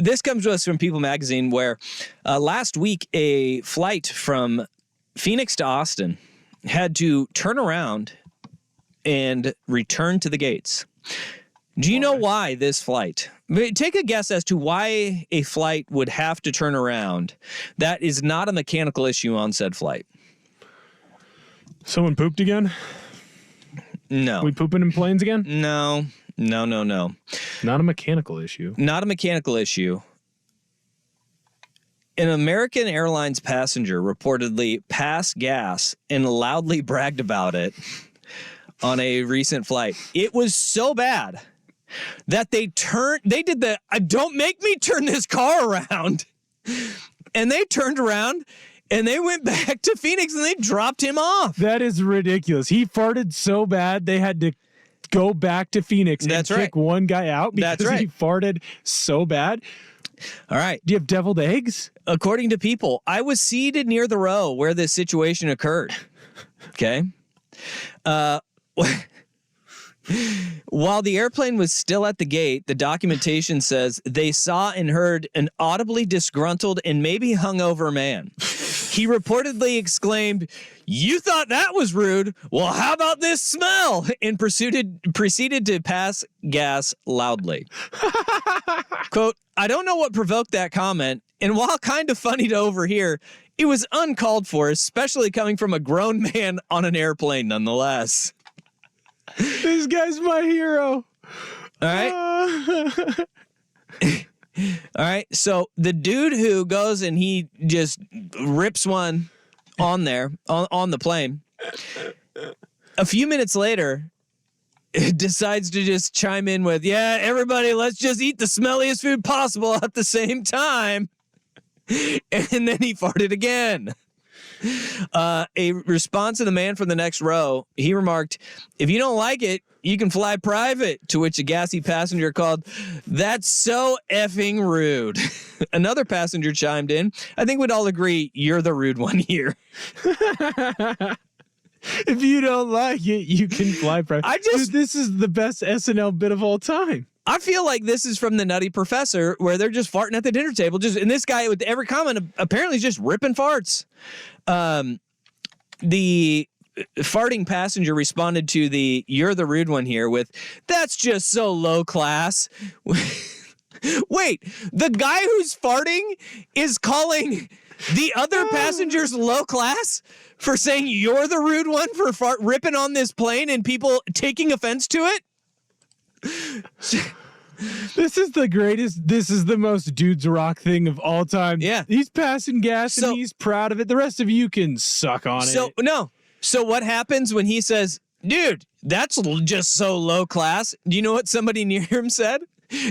this comes to us from People Magazine, where last week a flight from Phoenix to Austin had to turn around and return to the gates. Do you know why this flight? Take a guess as to why a flight would have to turn around. That is not a mechanical issue on said flight. Someone pooped again? No. We pooping in planes again? No. Not a mechanical issue. Not a mechanical issue. An American Airlines passenger reportedly passed gas and loudly bragged about it on a recent flight. It was so bad that they did the, don't make me turn this car around. And they turned around and they went back to Phoenix and they dropped him off. That is ridiculous. He farted so bad they had to go back to Phoenix and kick one guy out because he farted so bad. All right. Do you have deviled eggs? According to People, I was seated near the row where this situation occurred. Okay. While the airplane was still at the gate, the documentation says they saw and heard an audibly disgruntled and maybe hungover man. He reportedly exclaimed, "You thought that was rude? Well, how about this smell?" And proceeded to pass gas loudly. Quote, "I don't know what provoked that comment, and while kind of funny to overhear, it was uncalled for, especially coming from a grown man on an airplane nonetheless." This guy's my hero. All right. All right. So the dude who goes and he just rips one on there on the plane. A few minutes later, decides to just chime in with, "Yeah, everybody, let's just eat the smelliest food possible at the same time." And then he farted again. A response to the man from the next row, he remarked, "If you don't like it, you can fly private," to which a gassy passenger called, "That's so effing rude." Another passenger chimed in, "I think we'd all agree you're the rude one here." If you don't like it, you can fly private. Dude, this is the best SNL bit of all time. I feel like this is from the Nutty Professor, where they're just farting at the dinner table. And this guy with every comment apparently is just ripping farts. The farting passenger responded to the "you're the rude one here" with, "That's just so low class." Wait, the guy who's farting is calling the other passengers low class for saying you're the rude one for ripping on this plane and people taking offense to it? This is the greatest. This is the most dudes rock thing of all time. Yeah. He's passing gas and he's proud of it. The rest of you can suck on it. So what happens when he says, "Dude, that's just so low class"? Do you know what somebody near him said?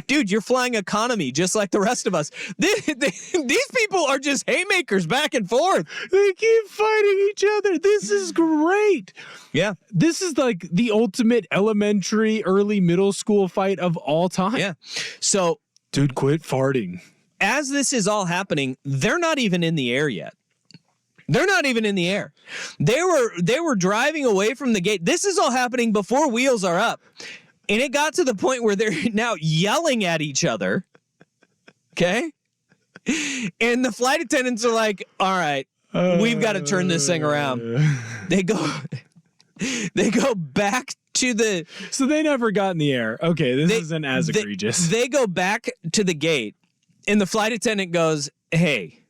"Dude, you're flying economy just like the rest of us." These people are just haymakers back and forth. They keep fighting each other. This is great. Yeah. This is like the ultimate elementary, early middle school fight of all time. Yeah. So, dude, quit farting. As this is all happening, they're not even in the air yet. They're not even in the air. They were driving away from the gate. This is all happening before wheels are up. And it got to the point where they're now yelling at each other. Okay? And the flight attendants are like, "All right, we've got to turn this thing around." They go back to the... So they never got in the air. Okay, this isn't as egregious. They go back to the gate, and the flight attendant goes, "Hey,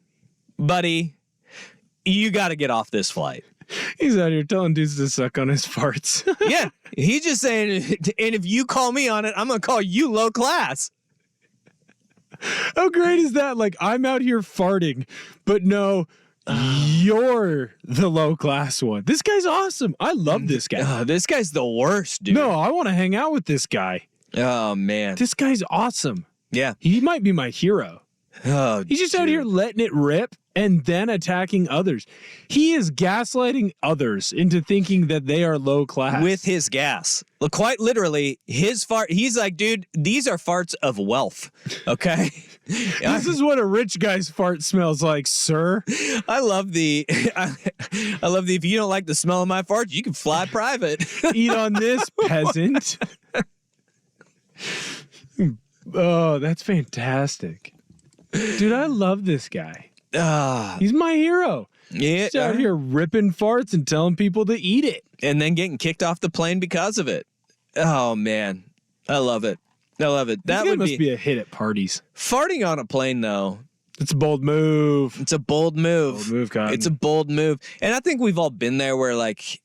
buddy, you got to get off this flight." He's out here telling dudes to suck on his farts. Yeah, he's just saying, "And if you call me on it, I'm going to call you low class." How great is that? Like, I'm out here farting, but no, you're the low class one. This guy's awesome. I love this guy. This guy's the worst, dude. No, I want to hang out with this guy. Oh, man. This guy's awesome. Yeah. He might be my hero. Oh, he's just out here letting it rip and then attacking others. He is gaslighting others into thinking that they are low class. With his gas. Quite literally, his fart. He's like, "Dude, these are farts of wealth." Okay? This is what a rich guy's fart smells like, sir. I love the "if you don't like the smell of my farts, you can fly private." Eat on this, peasant. Oh, that's fantastic. Dude, I love this guy. Ah, He's my hero. yeah. He's out here ripping farts and telling people to eat it. And then getting kicked off the plane because of it. Oh, man. I love it. I love it. This That guy would must be a hit at parties. farting on a plane, though. It's a bold move. It's a bold move. Bold move, Cotton. It's a bold move. And I think we've all been there where, like,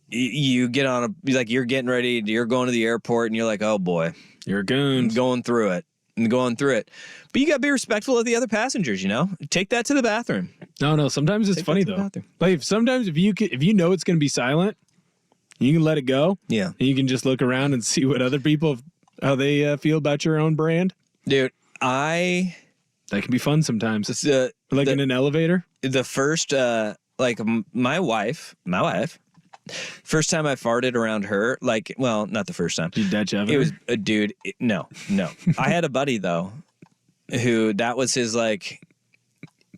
you get on like, you're getting ready, you're going to the airport, and you're like, oh, boy, You're a goon. going through it. And going through it. But you got to be respectful of the other passengers, you know? Take that to the bathroom. No. Sometimes it's Take funny that to the though. bathroom. Like sometimes if you know it's going to be silent, you can let it go. Yeah. And you can just look around and see what other people how they feel about your own brand. Dude, That can be fun sometimes. Like in an elevator. the first like my wife first time I farted around her, like, well, not the first time, You Dutch oven. it was a dude. No I had a buddy though who that was his, like,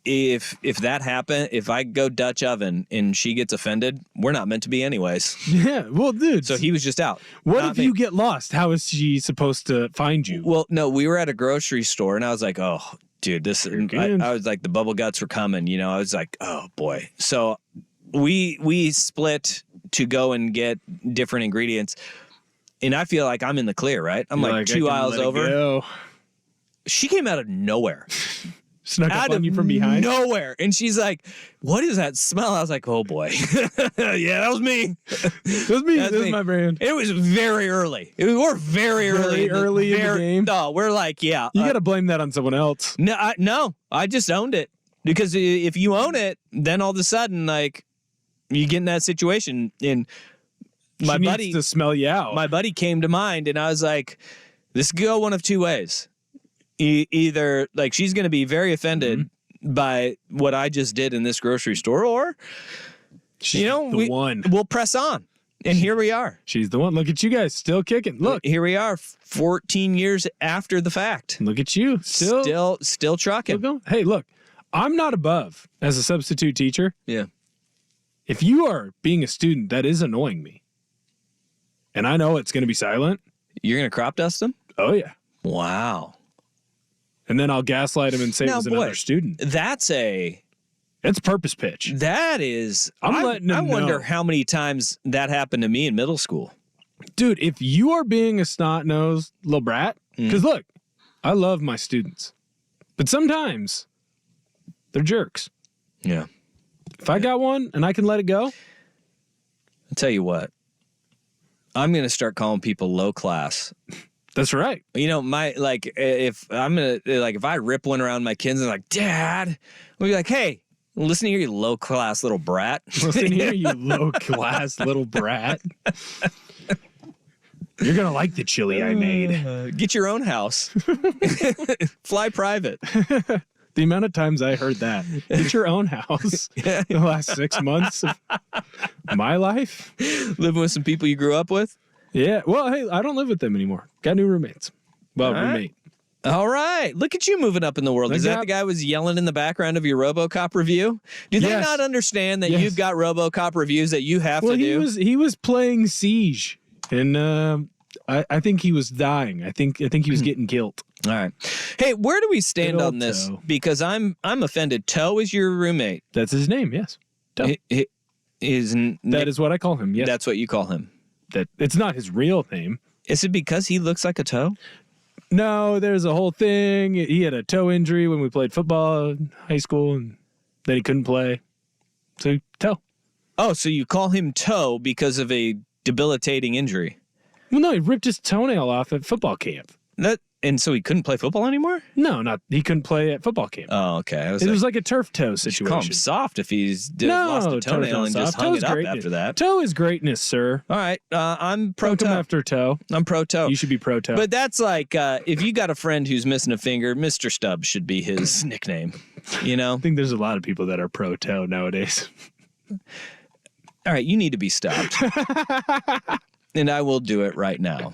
if that happened, if I go Dutch oven and she gets offended, we're not meant to be anyways. Yeah. Well, dude. So he was just out. what not if me. you get lost? How is she supposed to find you? Well, no, we were at a grocery store and I was like, oh, dude, this good. I was like, the bubble guts were coming, you know. I was like, oh boy. So we split to go and get different ingredients. And I feel like I'm in the clear, right? I'm You're like I two can aisles let it over. go. She came out of nowhere. Snuck up Out on of you from behind. nowhere. And she's like, what is that smell? I was like, oh boy. Yeah, that was me. It was me. That's This is me. my brand. It was very early. We're very early. Early in the game? No, we're like, yeah. You got to blame that on someone else. No, I just owned it. Because if you own it, then all of a sudden, like, you get in that situation. And my she buddy, needs to smell you out. my buddy came to mind, and I was like, this could go one of two ways. Either, like, she's going to be very offended Mm-hmm. by what I just did in this grocery store, or, She's you know, the one. we'll press on. And here we are. She's the one. Look at you guys, still kicking. Look, Here we are 14 years after the fact. look at you, still Trucking. going. Hey, look, I'm not above as a substitute teacher. Yeah. If you are being a student, that is annoying me, and I know it's going to be silent. You're going to crop dust them? Oh yeah, Wow. and then I'll gaslight him and say it Now, was boy, another student. It's purpose pitch. That is, I'm letting I him wonder know. how many times that happened to me in middle school. Dude, if you are being a snot-nosed little brat, Mm. because look, I love my students, but sometimes they're jerks. Yeah. If I got one and I can let it go, I'll tell you what, I'm going to start calling people low class. that's right. You know, if I rip one around my kids and like, Dad, I'll be like, hey, listen here, you low class little brat. Listen here, you low-class little brat. You're going to like the chili I made. Get your own house. Fly private. The amount of times I heard that. Get your own house in the last 6 months of my life. Living with some people you grew up with. Yeah. Well, hey, I don't live with them anymore. Got new roommates. Well, All right. roommate. All right. Look at you moving up in the world. Is that the guy who was yelling in the background of your RoboCop review? Do they Yes. not understand that Yes. you've got RoboCop reviews that you have Well, to do? he was playing Siege, and I think he was dying. I think he was getting killed. All right. Hey, where do we stand Good on old this? Toe. Because I'm offended. Toe is your roommate. That's his name. Yes. Toe. That is what I call him. Yes. That's what you call him. That it's not his real name. Is it because he looks like a toe? No, there's a whole thing. He had a toe injury when we played football in high school, and then he couldn't play. So Toe. Oh, so you call him Toe because of a debilitating injury. Well, no, he ripped his toenail off at football camp. And so he couldn't play football anymore? No, he couldn't play at football camp. Oh, okay. I was It like, was like a turf toe you should situation. call him soft if he's No, lost a Toe's toenail not and just soft. hung Toe's it up greatness. after that. Toe is greatness, sir. All right. I'm pro Don't come toe. after toe. I'm pro toe. You should be pro toe. But that's like if you got a friend who's missing a finger, Mr. Stubbs should be his nickname. You know? I think there's a lot of people that are pro toe nowadays. All right, you need to be stopped. And I will do it right now.